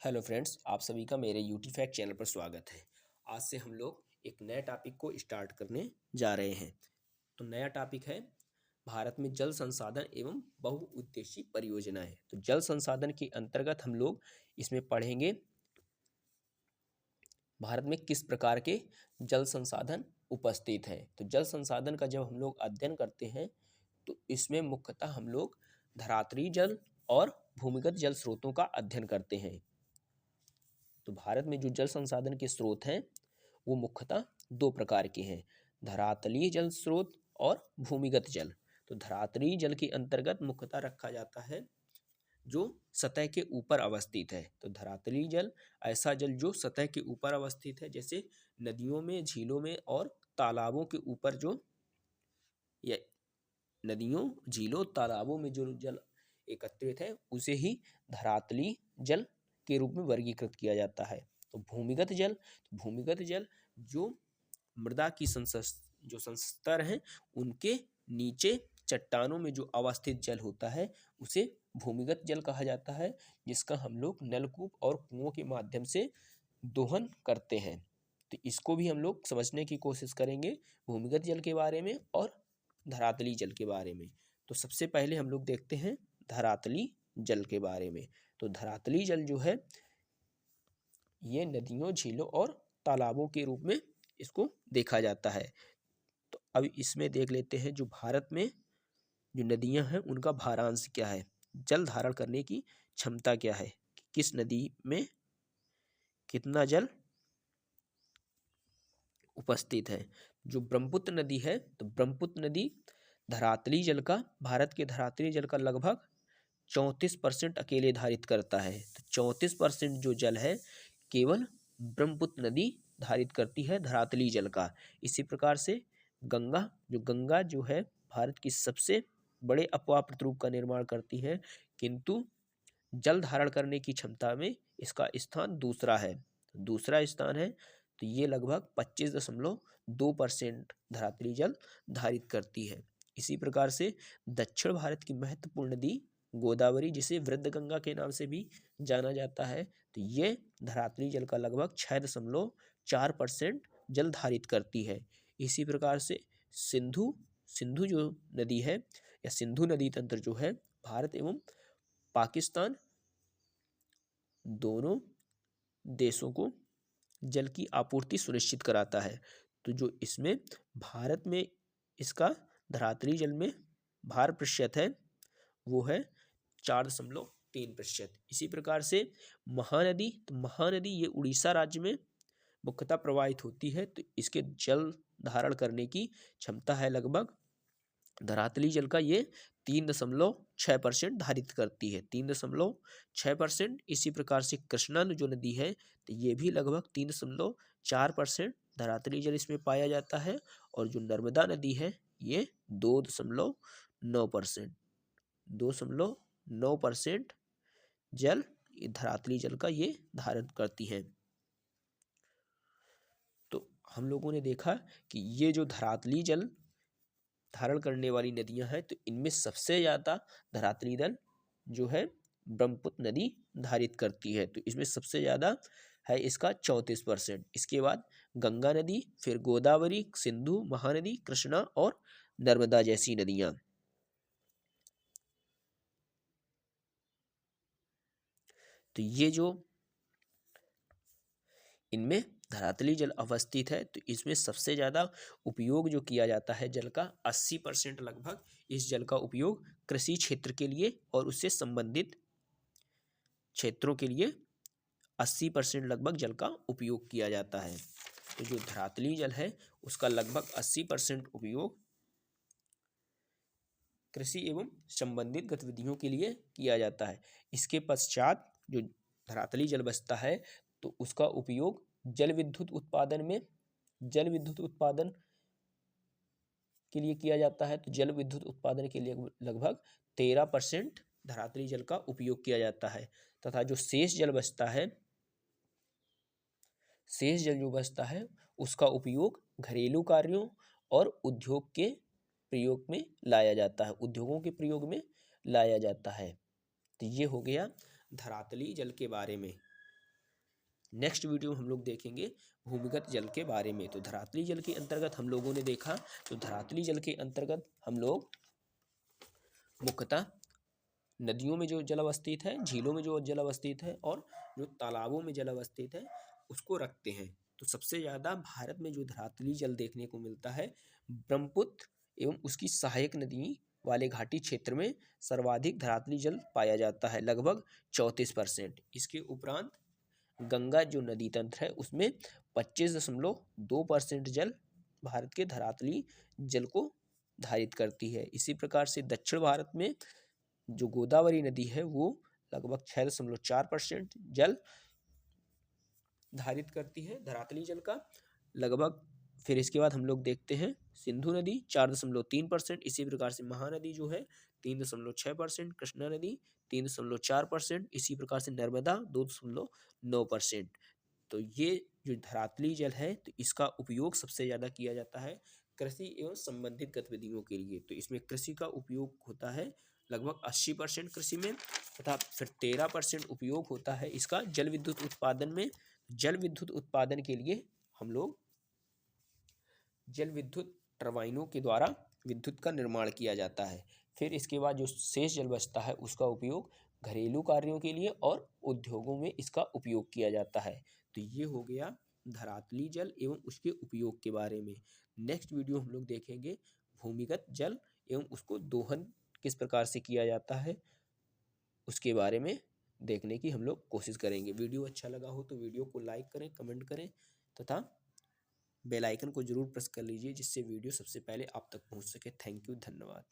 Hello friends, आप सभी का मेरे यूटी फैक्ट चैनल पर स्वागत है। आज से हम लोग एक नया टॉपिक को स्टार्ट करने जा रहे हैं। तो नया टॉपिक है भारत में जल संसाधन एवं बहुउद्देशीय परियोजनाएं। तो जल संसाधन के अंतर्गत हम लोग इसमें पढ़ेंगे भारत में किस प्रकार के जल संसाधन उपस्थित हैं। तो जल संसाधन का जब हम लोग अध्ययन करते हैं तो इसमें मुख्यतः हम लोग धरातली जल और भूमिगत जल स्रोतों का अध्ययन करते हैं। तो भारत में जो जल संसाधन के स्रोत हैं वो मुख्यतः दो प्रकार के हैं, धरातलीय जल स्रोत और भूमिगत जल। तो धरातलीय जल के अंतर्गत मुख्यतः रखा जाता है जो सतह के ऊपर अवस्थित है। तो धरातलीय जल ऐसा जल जो सतह के ऊपर अवस्थित है, जैसे नदियों में, झीलों में और तालाबों के ऊपर जो या नदियों, झीलों, तालाबों में जो जल एकत्रित है उसे ही धरातलीय जल के रूप में वर्गीकृत किया जाता है। तो भूमिगत जल जो मृदा की जो संस्तर हैं उनके नीचे चट्टानों में जो अवस्थित जल होता है उसे भूमिगत जल कहा जाता है, जिसका हम लोग नलकूप और कुओं के माध्यम से दोहन करते हैं। तो इसको भी हम लोग समझने की कोशिश करेंगे, भूमिगत जल के बारे में और धरातली जल के बारे में। तो सबसे पहले हम लोग देखते हैं धरातली जल के बारे में। तो धरातली जल जो है ये नदियों, झीलों और तालाबों के रूप में इसको देखा जाता है। तो अब इसमें देख लेते हैं जो भारत में जो नदियां हैं उनका भारांश क्या है, जल धारण करने की क्षमता क्या है, किस नदी में कितना जल उपस्थित है। जो ब्रह्मपुत्र नदी है, तो ब्रह्मपुत्र नदी धरातली जल का, भारत के धरातली जल का लगभग 34% अकेले धारित करता है। तो 34% जो जल है केवल ब्रह्मपुत्र नदी धारित करती है धरातली जल का। इसी प्रकार से गंगा जो है भारत की सबसे बड़े अपवाह प्रतिरूप का निर्माण करती है, किंतु जल धारण करने की क्षमता में इसका स्थान दूसरा है। दूसरा स्थान है, तो ये लगभग 25.2% धरातली जल धारित करती है। इसी प्रकार से दक्षिण भारत की महत्वपूर्ण नदी गोदावरी, जिसे वृद्ध गंगा के नाम से भी जाना जाता है, तो ये धरातली जल का लगभग 6.4% जल धारित करती है। इसी प्रकार से सिंधु जो नदी है या सिंधु नदी तंत्र जो है भारत एवं पाकिस्तान दोनों देशों को जल की आपूर्ति सुनिश्चित कराता है। तो जो इसमें भारत में इसका धरातली जल में भार प्रतिशत है वो है 4.3%। इसी प्रकार से महानदी, तो महानदी ये उड़ीसा राज्य में मुख्यतः प्रवाहित होती है। तो इसके जल धारण करने की क्षमता है लगभग, धरातली जल का ये 3.6% धारित करती है, 3.6%। इसी प्रकार से कृष्णा जो नदी है तो ये भी लगभग 3.4% धरातली जल इसमें पाया जाता है। और जो नर्मदा नदी है ये 2.9% जल धरातली जल का ये धारण करती है। तो हम लोगों ने देखा कि ये जो धरातली जल धारण करने वाली नदियां हैं तो इनमें सबसे ज़्यादा धरातली जल जो है ब्रह्मपुत्र नदी धारित करती है। तो इसमें सबसे ज़्यादा है इसका 34%। इसके बाद गंगा नदी, फिर गोदावरी, सिंधु, महानदी, कृष्णा और नर्मदा जैसी नदियां। तो ये जो इनमें धरातली जल अवस्थित है तो इसमें सबसे ज़्यादा उपयोग जो किया जाता है जल का 80% लगभग इस जल का उपयोग कृषि क्षेत्र के लिए और उससे संबंधित क्षेत्रों के लिए 80% लगभग जल का उपयोग किया जाता है। तो जो धरातली जल है उसका लगभग 80% उपयोग कृषि एवं संबंधित गतिविधियों के लिए किया जाता है। इसके पश्चात जो धरातली जल बचता है तो उसका उपयोग जल विद्युत उत्पादन के लिए किया जाता है। तो जल विद्युत उत्पादन के लिए लगभग 13% धरातली जल का उपयोग किया जाता है। तथा जो शेष जल बचता है उसका उपयोग घरेलू कार्यों और उद्योगों के प्रयोग में लाया जाता है। तो ये हो गया धरातली जल के बारे में। नेक्स्ट वीडियो में हम लोग देखेंगे भूमिगत जल के बारे में। तो धरातली जल के अंतर्गत हम लोगों ने देखा, तो धरातली जल के अंतर्गत हम लोग मुख्यतः नदियों में जो जल अवस्थित है, झीलों में जो जल अवस्थित है और जो तालाबों में जल अवस्थित है उसको रखते हैं। तो सबसे ज़्यादा भारत में जो धरातली जल देखने को मिलता है ब्रह्मपुत्र एवं उसकी सहायक नदी वाले घाटी क्षेत्र में सर्वाधिक धरातली जल पाया जाता है, लगभग 34%। इसके उपरांत गंगा जो नदी तंत्र है उसमें 25.2% जल भारत के धरातली जल को धारित करती है। इसी प्रकार से दक्षिण भारत में जो गोदावरी नदी है वो लगभग 6.4% जल धारित करती है धरातली जल का लगभग। फिर इसके बाद हम लोग देखते हैं सिंधु नदी 4.3%, इसी प्रकार से महानदी जो है 3.6%, कृष्णा नदी 3.4%, इसी प्रकार से नर्मदा 2.9%। तो ये जो धरातली जल है तो इसका उपयोग सबसे ज़्यादा किया जाता है कृषि एवं संबंधित गतिविधियों के लिए। तो इसमें कृषि का उपयोग होता है लगभग 80% कृषि में, तथा फिर 13% उपयोग होता है इसका जल विद्युत उत्पादन में। जल विद्युत उत्पादन के लिए हम लोग जल विद्युत टर्बाइनों के द्वारा विद्युत का निर्माण किया जाता है। फिर इसके बाद जो शेष जल बचता है उसका उपयोग घरेलू कार्यों के लिए और उद्योगों में इसका उपयोग किया जाता है। तो ये हो गया धरातली जल एवं उसके उपयोग के बारे में। नेक्स्ट वीडियो हम लोग देखेंगे भूमिगत जल एवं उसको दोहन किस प्रकार से किया जाता है उसके बारे में देखने की हम लोग कोशिश करेंगे। वीडियो अच्छा लगा हो तो वीडियो को लाइक करें, कमेंट करें तथा बेल आइकन को जरूर प्रेस कर लीजिए जिससे वीडियो सबसे पहले आप तक पहुंच सके। थैंक यू, धन्यवाद।